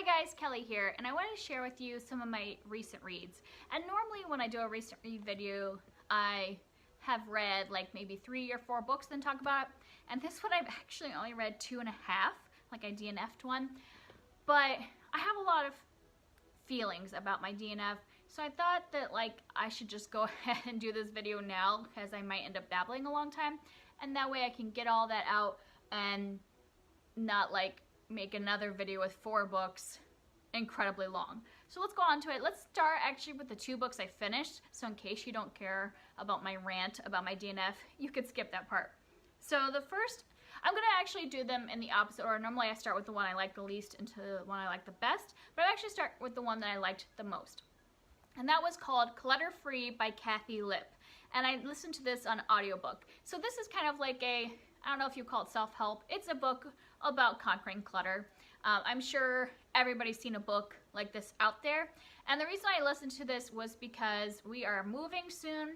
Hi guys, Kelly here, and I wanted to share with you some of my recent reads. And normally when I do a recent read video, I have read like maybe 3 or 4 books then talk about it. And this one I've actually only read 2.5, like I DNF'd one. But I have a lot of feelings about my DNF, so I thought that like I should just go ahead and do this video now because I might end up babbling a long time. And that way I can get all that out and not like make another video with 4 books incredibly long. So let's go on to it. Let's start actually with the 2 books I finished, so in case you don't care about my rant about my DNF, you could skip that part. So the first, I'm gonna actually do them in the opposite order. Normally I start with the one I like the least into the one I like the best, but I actually start with the one that I liked the most. And that was called Clutter Free by Kathi Lipp. And I listened to this on audiobook. So this is kind of like a, I don't know if you call it self-help. It's a book about conquering clutter. I'm sure everybody's seen a book like this out there. And the reason I listened to this was because we are moving soon.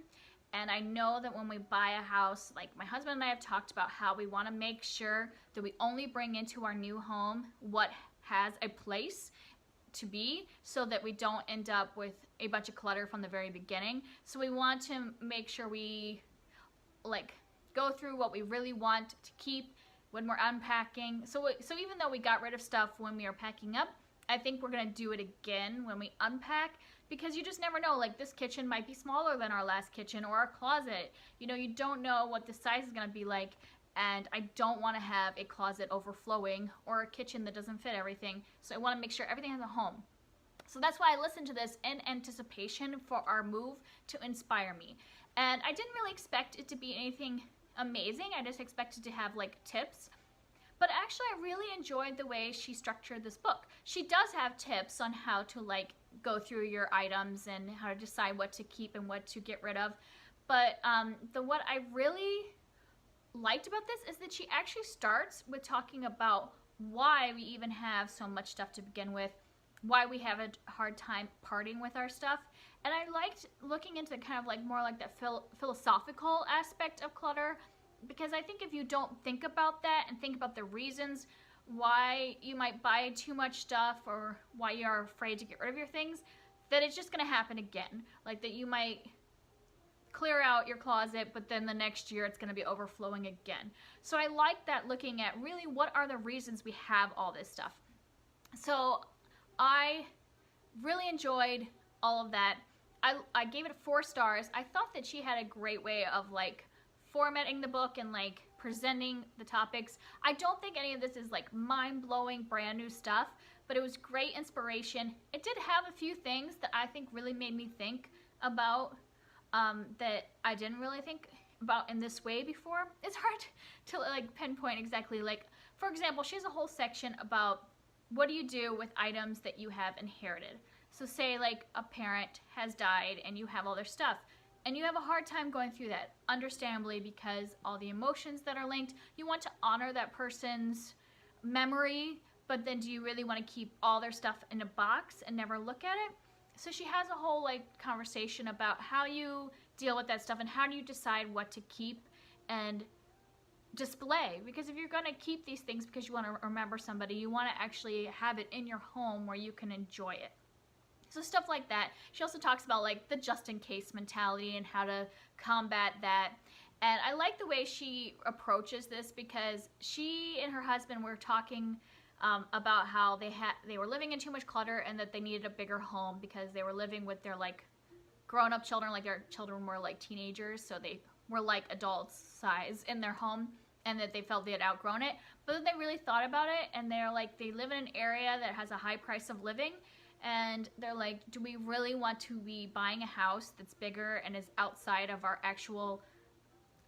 And I know that when we buy a house, like my husband and I have talked about how we want to make sure that we only bring into our new home what has a place to be, so that we don't end up with a bunch of clutter from the very beginning. So we want to make sure we like go through what we really want to keep when we're unpacking. So even though we got rid of stuff when we were packing up, I think we're gonna do it again when we unpack, because you just never know, like this kitchen might be smaller than our last kitchen or our closet. You know, you don't know what the size is gonna be like, and I don't wanna have a closet overflowing or a kitchen that doesn't fit everything. So I wanna make sure everything has a home. So that's why I listened to this in anticipation for our move to inspire me. And I didn't really expect it to be anything amazing. I just expected to have like tips. But actually I really enjoyed the way she structured this book. She does have tips on how to like go through your items and how to decide what to keep and what to get rid of. But what I really liked about this is that she actually starts with talking about why we even have so much stuff to begin with, why we have a hard time parting with our stuff. And I liked looking into kind of like more like that philosophical aspect of clutter, because I think if you don't think about that and think about the reasons why you might buy too much stuff or why you are afraid to get rid of your things, that it's just going to happen again. Like that you might clear out your closet, but then the next year it's going to be overflowing again. So I like that, looking at really what are the reasons we have all this stuff. So I really enjoyed all of that. I gave it 4 stars. I thought that she had a great way of like formatting the book and like presenting the topics. I don't think any of this is like mind-blowing brand new stuff, but it was great inspiration. It did have a few things that I think really made me think about that I didn't really think about in this way before. It's hard to like pinpoint exactly. Like for example, she has a whole section about what do you do with items that you have inherited. So say like a parent has died and you have all their stuff and you have a hard time going through that, understandably, because all the emotions that are linked, you want to honor that person's memory, but then do you really want to keep all their stuff in a box and never look at it? So she has a whole like conversation about how you deal with that stuff and how do you decide what to keep and display. Because if you're going to keep these things because you want to remember somebody, you want to actually have it in your home where you can enjoy it. So stuff like that. She also talks about like the just-in-case mentality and how to combat that. And I like the way she approaches this, because she and her husband were talking about how they were living in too much clutter and that they needed a bigger home because they were living with their like grown-up children, like their children were like teenagers, so they were like adults size in their home, and that they felt they had outgrown it. But then they really thought about it, and they're like, they live in an area that has a high price of living, and they're like, do we really want to be buying a house that's bigger and is outside of our actual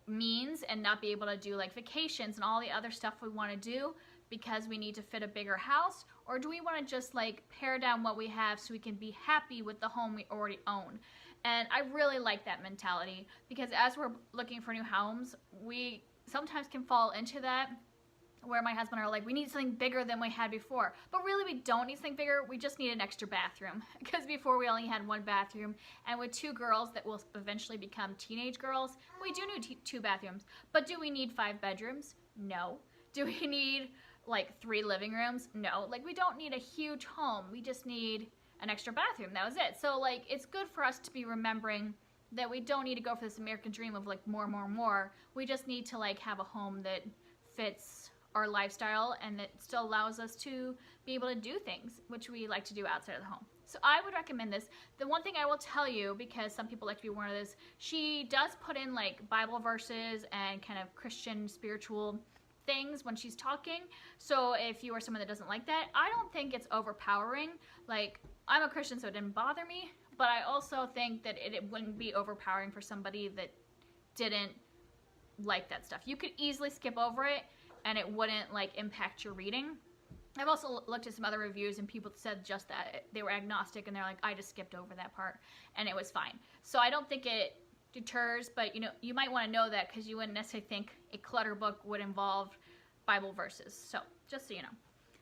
means and not be able to do like vacations and all the other stuff we want to do because we need to fit a bigger house? Or do we want to just like pare down what we have so we can be happy with the home we already own? And I really like that mentality, because as we're looking for new homes, we sometimes can fall into that, where my husband are like, we need something bigger than we had before. But really we don't need something bigger, we just need an extra bathroom. Because before we only had 1 bathroom, and with 2 girls that will eventually become teenage girls, we do need 2 bathrooms. But do we need 5 bedrooms? No. Do we need like 3 living rooms. No, like we don't need a huge home. We just need an extra bathroom. That was it. So like it's good for us to be remembering that we don't need to go for this American dream of like more. We just need to like have a home that fits our lifestyle and that still allows us to be able to do things which we like to do outside of the home. So I would recommend this. The one thing I will tell you, because some people like to be warned of this, she does put in like Bible verses and kind of Christian spiritual things when she's talking. So if you are someone that doesn't like that, I don't think it's overpowering. Like, I'm a Christian, so it didn't bother me, but I also think that it wouldn't be overpowering for somebody that didn't like that stuff. You could easily skip over it and it wouldn't like impact your reading. I've also looked at some other reviews and people said just that. They were agnostic and they're like, I just skipped over that part and it was fine. So I don't think it deters, but you know, you might want to know that because you wouldn't necessarily think a Clutter book would involve Bible verses. So just so you know.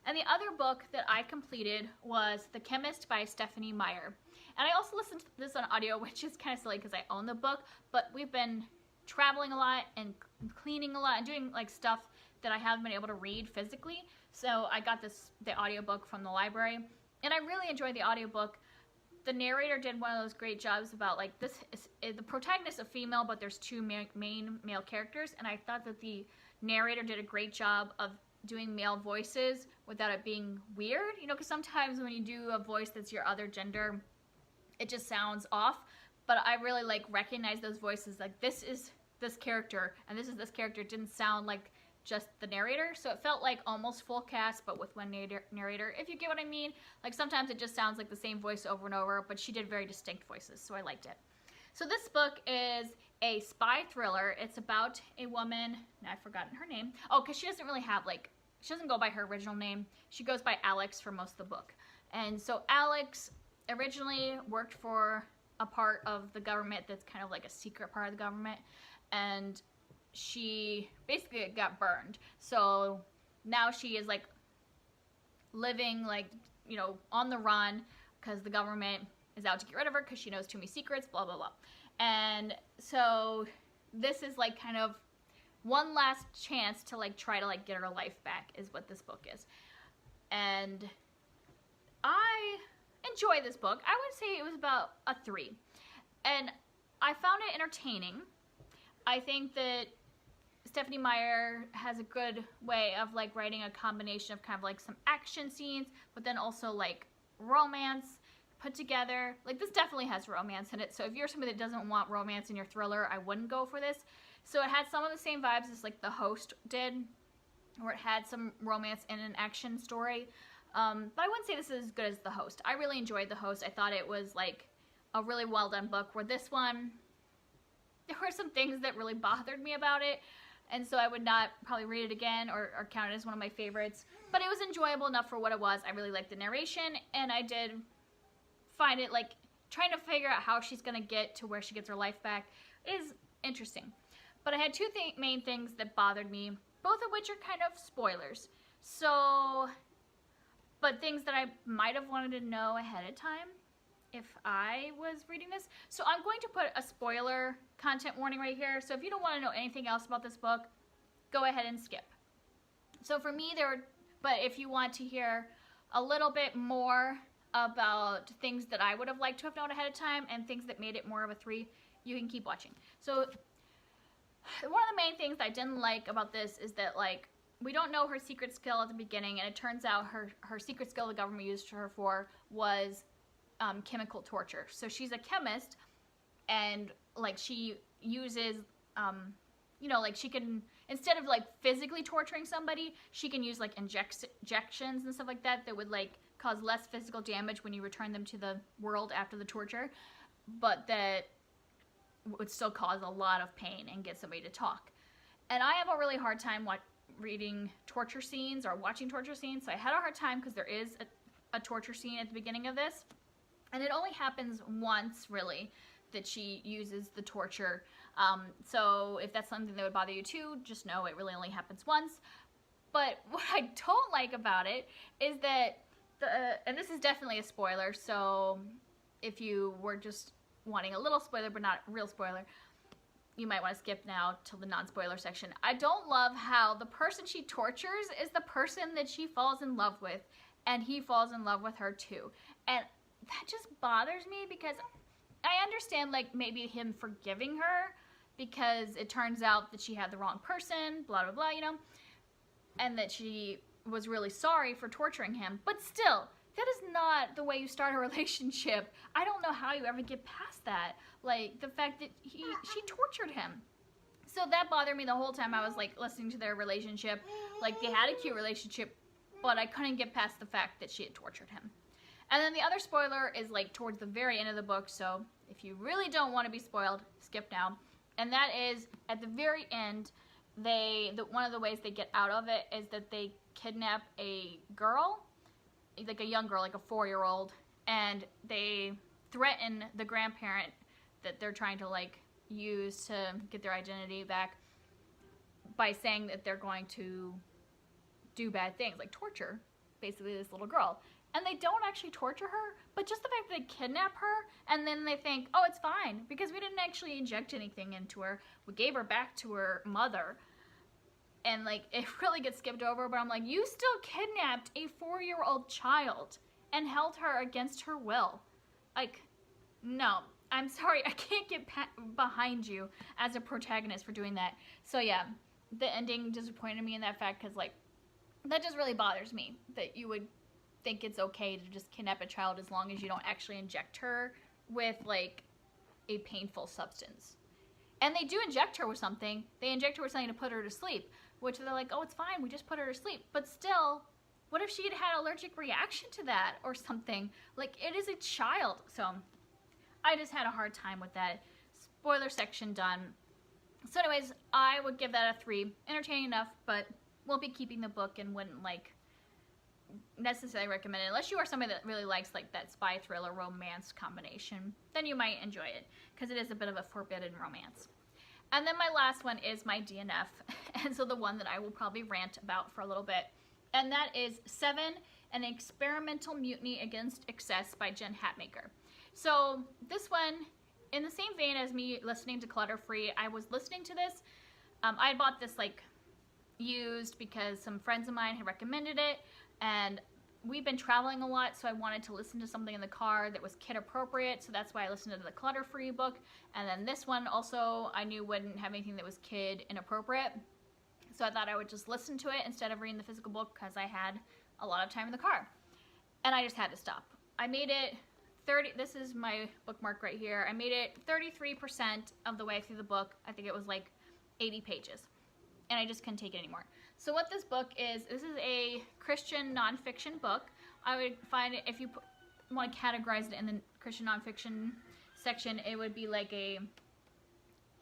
And the other book that I completed was The Chemist by Stephanie Meyer. And I also listened to this on audio, which is kind of silly because I own the book, but we've been traveling a lot and cleaning a lot and doing like stuff that I haven't been able to read physically. So I got the audiobook from the library and I really enjoyed the audiobook. The narrator did one of those great jobs about like this is the protagonist is a female, but there's 2 main male characters, and I thought that the narrator did a great job of doing male voices without it being weird, you know, because sometimes when you do a voice that's your other gender, it just sounds off. But I really like recognize those voices, like this is this character and this is this character. It didn't sound like just the narrator, so it felt like almost full cast but with one narrator, if you get what I mean. Like sometimes it just sounds like the same voice over and over, but she did very distinct voices, so I liked it. So this book is a spy thriller. It's about a woman, and I've forgotten her name. Oh, because she doesn't really have like, she doesn't go by her original name. She goes by Alex for most of the book. And so Alex originally worked for a part of the government that's kind of like a secret part of the government, and she basically got burned. So now she is like living like, you know, on the run because the government is out to get rid of her because she knows too many secrets, blah, blah, blah. And so this is like kind of one last chance to like try to like get her life back is what this book is. And I enjoy this book. I would say it was about a 3. And I found it entertaining. I think that Stephanie Meyer has a good way of like writing a combination of kind of like some action scenes, but then also like romance put together. Like this definitely has romance in it. So if you're somebody that doesn't want romance in your thriller, I wouldn't go for this. So it had some of the same vibes as like The Host did, where it had some romance in an action story. But I wouldn't say this is as good as The Host. I really enjoyed The Host. I thought it was like a really well done book, where this one, there were some things that really bothered me about it. And so I would not probably read it again or count it as one of my favorites. But it was enjoyable enough for what it was. I really liked the narration, and I did find it like trying to figure out how she's going to get to where she gets her life back is interesting. But I had 2 main things that bothered me, both of which are kind of spoilers. So, but things that I might have wanted to know ahead of time if I was reading this. So I'm going to put a spoiler content warning right here. So if you don't want to know anything else about this book, go ahead and skip. So for me, but if you want to hear a little bit more about things that I would have liked to have known ahead of time and things that made it more of a 3, you can keep watching. So one of the main things I didn't like about this is that like we don't know her secret skill at the beginning, and it turns out her secret skill the government used her for was chemical torture. So she's a chemist, and like she uses you know, like she can, instead of like physically torturing somebody, she can use like injections and stuff like that that would like cause less physical damage when you return them to the world after the torture, but that would still cause a lot of pain and get somebody to talk. And I have a really hard time reading torture scenes or watching torture scenes, so I had a hard time because there is a torture scene at the beginning of this, and it only happens once really that she uses the torture. So if that's something that would bother you too, just know it really only happens once. But what I don't like about it is that and this is definitely a spoiler, so if you were just wanting a little spoiler but not a real spoiler, you might want to skip now till the non-spoiler section. I don't love how the person she tortures is the person that she falls in love with, and he falls in love with her too. And that just bothers me because I understand like maybe him forgiving her because it turns out that she had the wrong person, blah, blah, blah, you know, and that she was really sorry for torturing him. But still, that is not the way you start a relationship. I don't know how you ever get past that. Like, the fact that she tortured him. So that bothered me the whole time I was, like, listening to their relationship. Like, they had a cute relationship, but I couldn't get past the fact that she had tortured him. And then the other spoiler is, like, towards the very end of the book, so if you really don't want to be spoiled, skip now. And that is, at the very end, one of the ways they get out of it is that they kidnap a girl, like a young girl, like a 4-year-old, and they threaten the grandparent that they're trying to like use to get their identity back by saying that they're going to do bad things, like torture basically this little girl. And they don't actually torture her, but just the fact that they kidnap her and then they think, oh, it's fine because we didn't actually inject anything into her, we gave her back to her mother. And like it really gets skipped over, but I'm like, you still kidnapped a 4-year-old child and held her against her will. Like, no, I'm sorry, I can't get behind you as a protagonist for doing that. So yeah, the ending disappointed me in that fact because like, that just really bothers me that you would think it's okay to just kidnap a child as long as you don't actually inject her with like a painful substance. And they do inject her with something. They inject her with something to put her to sleep, which they're like, oh, it's fine, we just put her to sleep. But still, what if she had had an allergic reaction to that or something? Like, it is a child. So I just had a hard time with that. Spoiler section done. So anyways, I would give that a 3. Entertaining enough, but won't be keeping the book and wouldn't like necessarily recommend it unless you are somebody that really likes like that spy thriller romance combination. Then you might enjoy it because it is a bit of a forbidden romance. And then my last one is my DNF, and so the one that I will probably rant about for a little bit, and that is 7, An Experimental Mutiny Against Excess by Jen Hatmaker. So this one, in the same vein as me listening to Clutter Free, I was listening to this. I had bought this like used because some friends of mine had recommended it, and we've been traveling a lot, so I wanted to listen to something in the car that was kid appropriate, so that's why I listened to the Clutter Free book. And then this one also I knew wouldn't have anything that was kid inappropriate, so I thought I would just listen to it instead of reading the physical book because I had a lot of time in the car. And I just had to stop. I made it 30, this is my bookmark right here, I made it 33% of the way through the book. I think it was like 80 pages. And I just couldn't take it anymore. So what this book is, this is a Christian nonfiction book. I would find it, if you want to categorize it in the Christian nonfiction section, it would be like a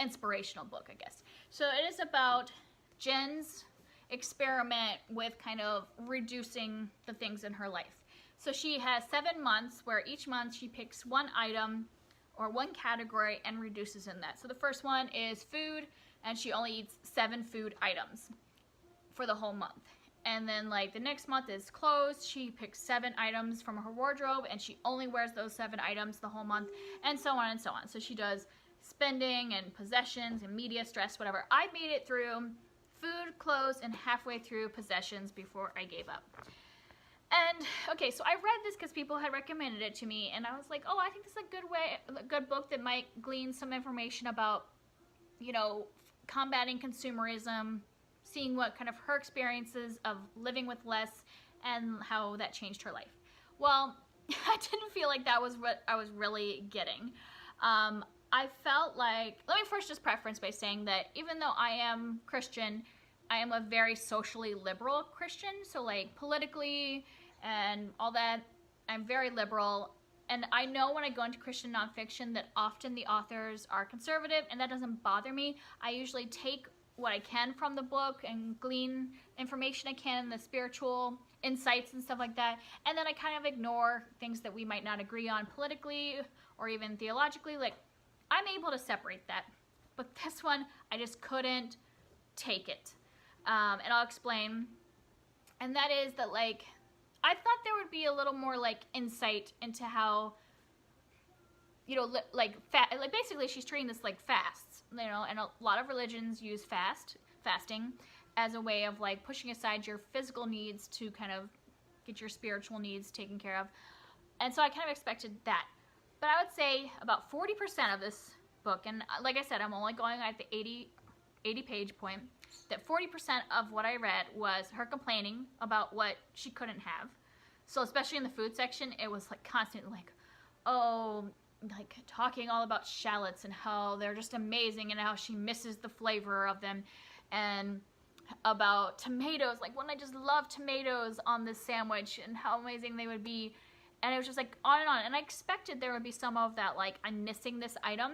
inspirational book, I guess. So it is about Jen's experiment with kind of reducing the things in her life. So she has 7 months where each month she picks one item or one category and reduces in that. So the first one is food, and she only eats 7 food items for the whole month. And then like the next month is clothes. She picks 7 items from her wardrobe and she only wears those 7 items the whole month, and so on and so on. So she does spending and possessions and media, stress, whatever. I made it through food, clothes, and halfway through possessions before I gave up. And okay, so I read this because people had recommended it to me, and I was like, oh, I think this is a good book that might glean some information about, you know, combating consumerism, seeing what kind of her experiences of living with less and how that changed her life. Well, I didn't feel like that was what I was really getting. I felt like, let me first just preference by saying that even though I am Christian, I am a very socially liberal Christian. So like politically and all that, I'm very liberal. And I know when I go into Christian nonfiction that often the authors are conservative, and that doesn't bother me. I usually take what I can from the book and glean information I can, the spiritual insights and stuff like that. And then I kind of ignore things that we might not agree on politically or even theologically. Like, I'm able to separate that. But this one, I just couldn't take it. And I'll explain. And that is that, like, I thought there would be a little more, like, insight into how, you know, like basically she's treating this like fasts. you know, and a lot of religions use fasting as a way of like pushing aside your physical needs to kind of get your spiritual needs taken care of. And so I kind of expected that. But I would say about 40% of this book, and like I said, I'm only going at the 80 page point, that 40% of what I read was her complaining about what she couldn't have. So especially in the food section, it was like constantly like, oh, like talking all about shallots and how they're just amazing and how she misses the flavor of them, and about tomatoes, like when I just love tomatoes on this sandwich and how amazing they would be. And it was just like on and on. And I expected there would be some of that, like, I'm missing this item,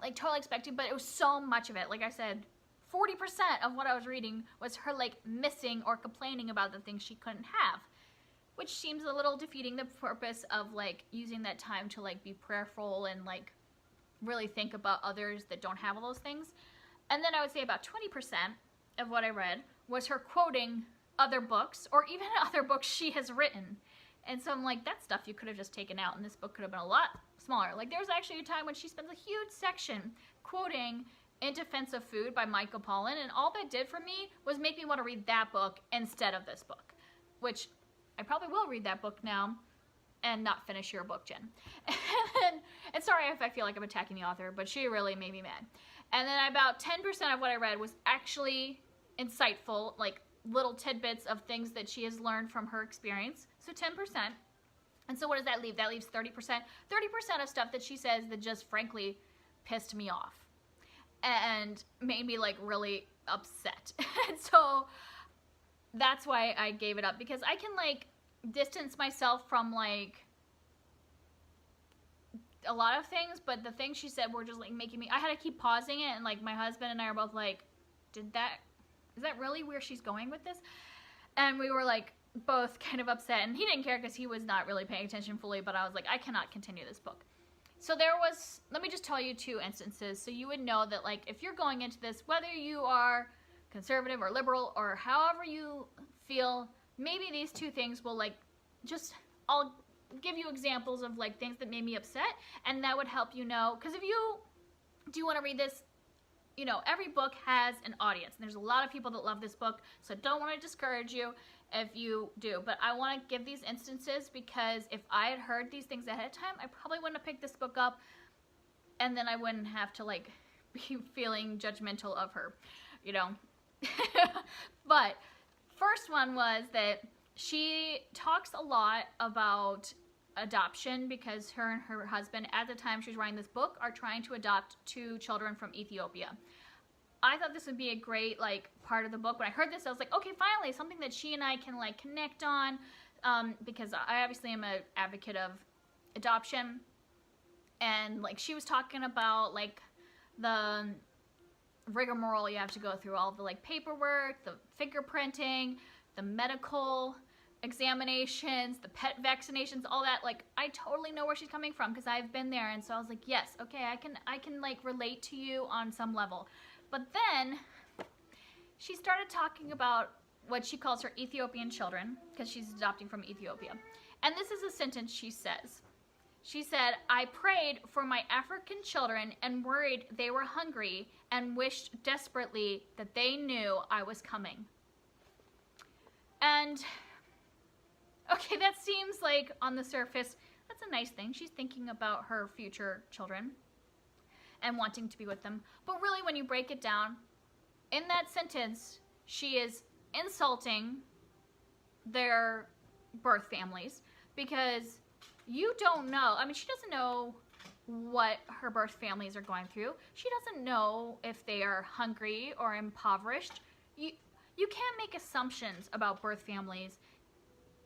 like totally expected, but it was so much of it. Like I said, 40% of what I was reading was her like missing or complaining about the things she couldn't have, which seems a little defeating the purpose of like using that time to like be prayerful and like really think about others that don't have all those things. And then I would say about 20% of what I read was her quoting other books or even other books she has written. And so I'm like, that stuff you could have just taken out and this book could have been a lot smaller. Like there's actually a time when she spends a huge section quoting In Defense of Food by Michael Pollan, and all that did for me was make me want to read that book instead of this book, which I probably will read that book now and not finish your book, Jen. And sorry if I feel like I'm attacking the author, but she really made me mad. And then about 10% of what I read was actually insightful, like little tidbits of things that she has learned from her experience. So 10%. And so what does that leave? That leaves 30%. 30% of stuff that she says that just frankly pissed me off and made me like really upset. And so that's why I gave it up, because I can like distance myself from like a lot of things, but the things she said were just like making me, I had to keep pausing it, and like my husband and I are both like, is that really where she's going with this? And we were like both kind of upset, and he didn't care because he was not really paying attention fully, but I was like, I cannot continue this book. So there was, let me just tell you 2 instances so you would know that like if you're going into this, whether you are conservative or liberal or however you feel, maybe these 2 things will like just, I'll give you examples of like things that made me upset, and that would help you know, because if you do want to read this, you know, every book has an audience, and there's a lot of people that love this book, so don't want to discourage you if you do, but I want to give these instances because if I had heard these things ahead of time, I probably wouldn't have picked this book up, and then I wouldn't have to like be feeling judgmental of her, you know. But first one was that she talks a lot about adoption because her and her husband, at the time she was writing this book, are trying to adopt 2 children from Ethiopia. I thought this would be a great like part of the book. When I heard this, I was like, okay, finally, something that she and I can like connect on, because I obviously am an advocate of adoption. And like she was talking about like the rigmarole you have to go through, all the like paperwork, the fingerprinting, the medical examinations, the pet vaccinations, all that. Like I totally know where she's coming from because I've been there, and so I was like, yes, okay, I can like relate to you on some level. But then she started talking about what she calls her Ethiopian children, because she's adopting from Ethiopia. And this is a sentence she says. She said, I prayed for my African children and worried they were hungry and wished desperately that they knew I was coming. And okay, that seems like on the surface, that's a nice thing. She's thinking about her future children and wanting to be with them. But really, when you break it down, in that sentence, she is insulting their birth families, because you don't know. I mean, she doesn't know what her birth families are going through. She doesn't know if they are hungry or impoverished. You can't make assumptions about birth families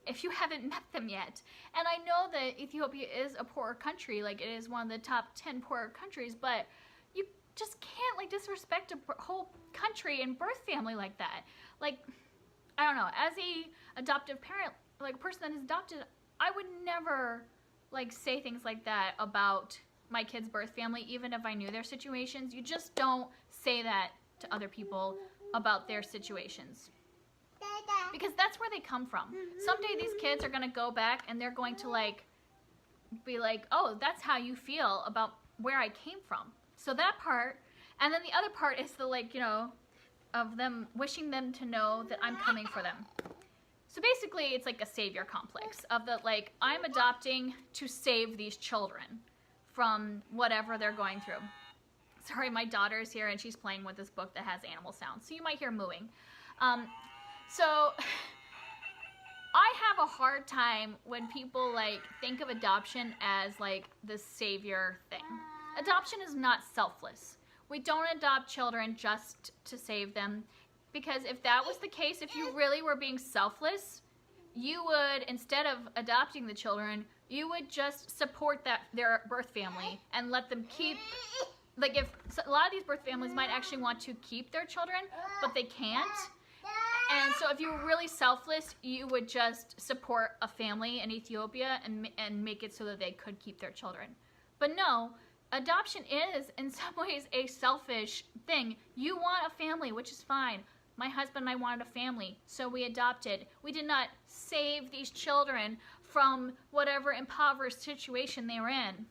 if you haven't met them yet. And I know that Ethiopia is a poor country, like it is one of the top 10 poorer countries, but you just can't like disrespect a whole country and birth family like that. Like, I don't know, as a adoptive parent, like a person that is adopted, I would never like say things like that about my kid's birth family, even if I knew their situations. You just don't say that to other people about their situations, because that's where they come from. Someday these kids are going to go back and they're going to like be like, oh, that's how you feel about where I came from. So that part, And then the other part is the, like, you know, of them wishing them to know that I'm coming for them. So basically, it's like a savior complex of the, like, I'm adopting to save these children from whatever they're going through. Sorry, my daughter's here and she's playing with this book that has animal sounds, so you might hear mooing. So I have a hard time when people, like, think of adoption as, like, the savior thing. Adoption is not selfless. We don't adopt children just to save them, because if that was the case, if you really were being selfless, you would, instead of adopting the children, you would just support their birth family and let them keep, like, if so a lot of these birth families might actually want to keep their children, but they can't. And so if you were really selfless, you would just support a family in Ethiopia and make it so that they could keep their children. But no, adoption is in some ways a selfish thing. You want a family, which is fine. My husband and I wanted a family, so we adopted. We did not save these children from whatever impoverished situation they were in.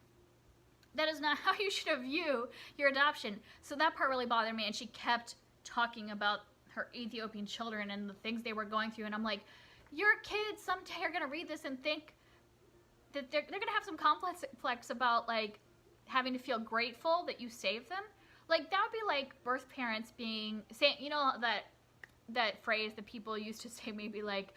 That is not how you should view your adoption. So that part really bothered me, and she kept talking about her Ethiopian children and the things they were going through, and I'm like, your kids someday are gonna read this and think that they're gonna have some complex about, like, having to feel grateful that you saved them. Like, that would be like birth parents being, say, you know, that phrase that people used to say, maybe like,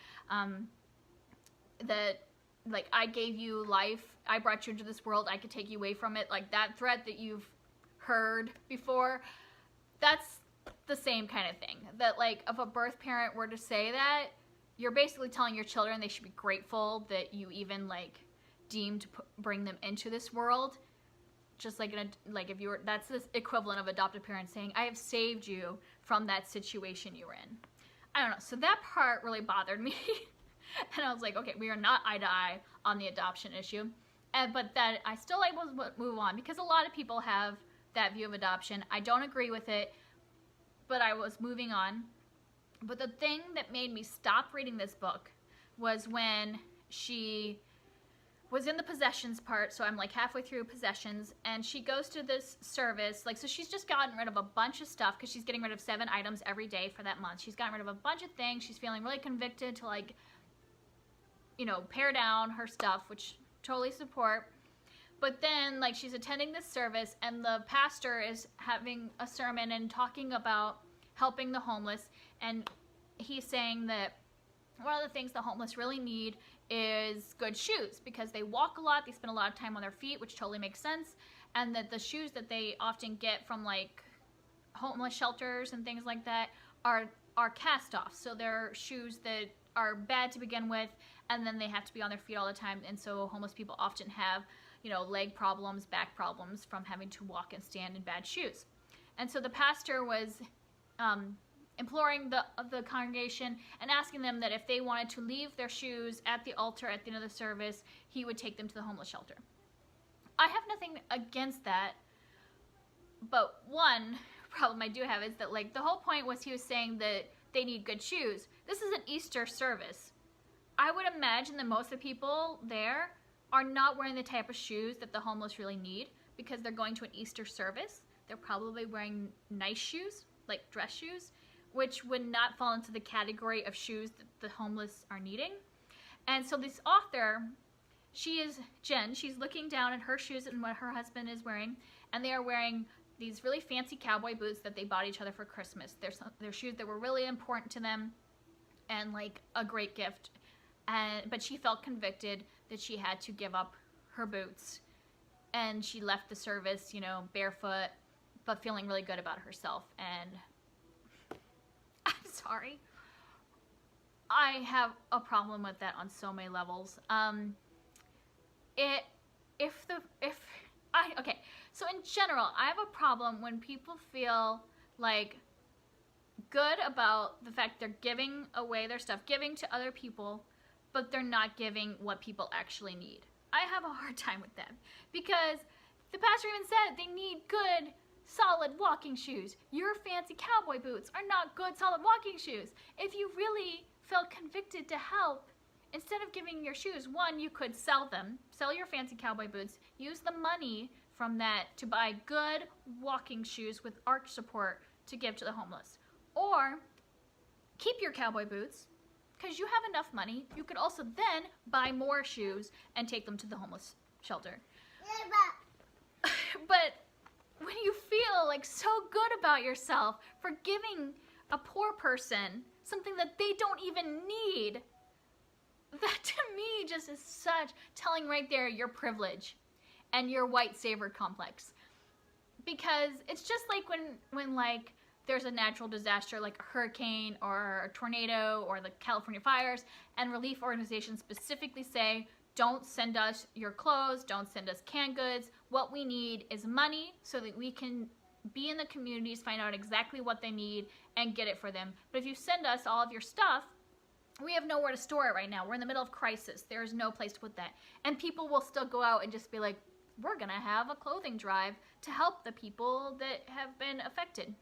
that, like, I gave you life, I brought you into this world, I could take you away from it, like that threat that you've heard before. That's the same kind of thing. That, like, if a birth parent were to say that, you're basically telling your children they should be grateful that you even, like, deemed to bring them into this world. Just like, if you were, that's the equivalent of adoptive parents saying, I have saved you from that situation you were in. I don't know. So that part really bothered me. And I was like, okay, we are not eye to eye on the adoption issue. But that I still able to move on, because a lot of people have that view of adoption. I don't agree with it, but I was moving on. But the thing that made me stop reading this book was when she was in the possessions part. So I'm like halfway through possessions, and she goes to this service, like, so she's just gotten rid of a bunch of stuff because she's getting rid of 7 items every day for that month. She's gotten rid of a bunch of things. She's feeling really convicted to, like, you know, pare down her stuff, which totally support. But then, like, she's attending this service, and the pastor is having a sermon and talking about helping the homeless, and he's saying that one of the things the homeless really need is good shoes, because they walk a lot, they spend a lot of time on their feet, which totally makes sense, and that the shoes that they often get from, like, homeless shelters and things like that are cast off. So they're shoes that are bad to begin with, and then they have to be on their feet all the time, and so homeless people often have, you know, leg problems, back problems from having to walk and stand in bad shoes. And so the pastor was imploring the congregation and asking them that if they wanted to leave their shoes at the altar at the end of the service, he would take them to the homeless shelter. I have nothing against that, but one problem I do have is that, like, the whole point was he was saying that they need good shoes. This is an Easter service. I would imagine that most of the people there are not wearing the type of shoes that the homeless really need, because they're going to an Easter service. They're probably wearing nice shoes, like dress shoes, which would not fall into the category of shoes that the homeless are needing. And so this author, she is Jen, she's looking down at her shoes and what her husband is wearing, and they are wearing these really fancy cowboy boots that they bought each other for Christmas. They're shoes that were really important to them and, like, a great gift. But she felt convicted that she had to give up her boots, and she left the service, you know, barefoot, but feeling really good about herself. And I'm sorry, I have a problem with that on so many levels. Okay, so in general, I have a problem when people feel like good about the fact they're giving away their stuff, giving to other people, but they're not giving what people actually need. I have a hard time with that, because the pastor even said they need good, solid walking shoes. Your fancy cowboy boots are not good, solid walking shoes. If you really felt convicted to help, instead of giving your shoes, one, you could sell them, sell your fancy cowboy boots, use the money from that to buy good walking shoes with arch support to give to the homeless. Or keep your cowboy boots, because you have enough money. You could also then buy more shoes and take them to the homeless shelter. But when you feel like so good about yourself for giving a poor person something that they don't even need, that to me just is such telling right there your privilege and your white savior complex. Because it's just like when like there's a natural disaster like a hurricane or a tornado or the California fires, and relief organizations specifically say, don't send us your clothes, don't send us canned goods. What we need is money so that we can be in the communities, find out exactly what they need, and get it for them. But if you send us all of your stuff, we have nowhere to store it right now. We're in the middle of crisis. There's no place to put that. And people will still go out and just be like, we're going to have a clothing drive to help the people that have been affected.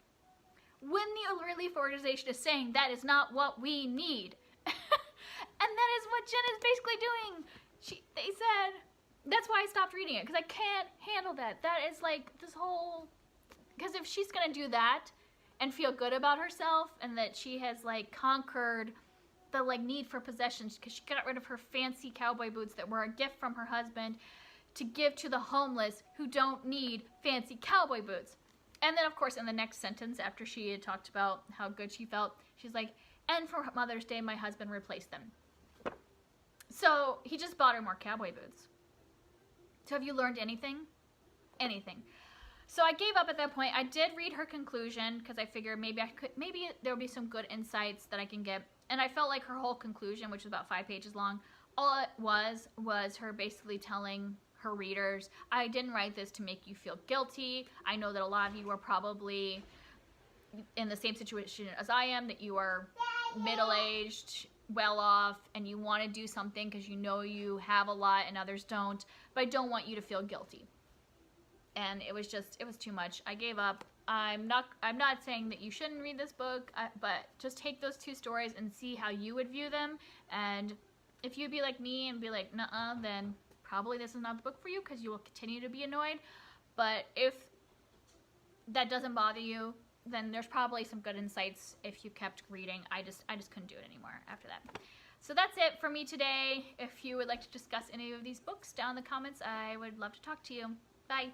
When the relief organization is saying that is not what we need. And that is what Jen is basically doing. They said, that's why I stopped reading it, because I can't handle that. That is like this whole, because if she's going to do that and feel good about herself and that she has like conquered the like need for possessions, because she got rid of her fancy cowboy boots that were a gift from her husband to give to the homeless who don't need fancy cowboy boots. And then of course in the next sentence, after she had talked about how good she felt, she's like, and for Mother's Day my husband replaced them. So he just bought her more cowboy boots. So have you learned anything? Anything. So I gave up at that point. I did read her conclusion because I figured maybe there would be some good insights that I can get. And I felt like her whole conclusion, which was about 5 pages long, all it was her basically telling her readers, I didn't write this to make you feel guilty. I know that a lot of you are probably in the same situation as I am, that you are middle-aged, well off, and you want to do something because you know you have a lot and others don't, but I don't want you to feel guilty. And it was too much. I gave up. I'm not saying that you shouldn't read this book, but just take those 2 stories and see how you would view them. And if you'd be like me and be like, nuh-uh, then probably this is not the book for you, because you will continue to be annoyed. But if that doesn't bother you, then there's probably some good insights if you kept reading. I just couldn't do it anymore after that. So that's it for me today. If you would like to discuss any of these books down in the comments, I would love to talk to you. Bye.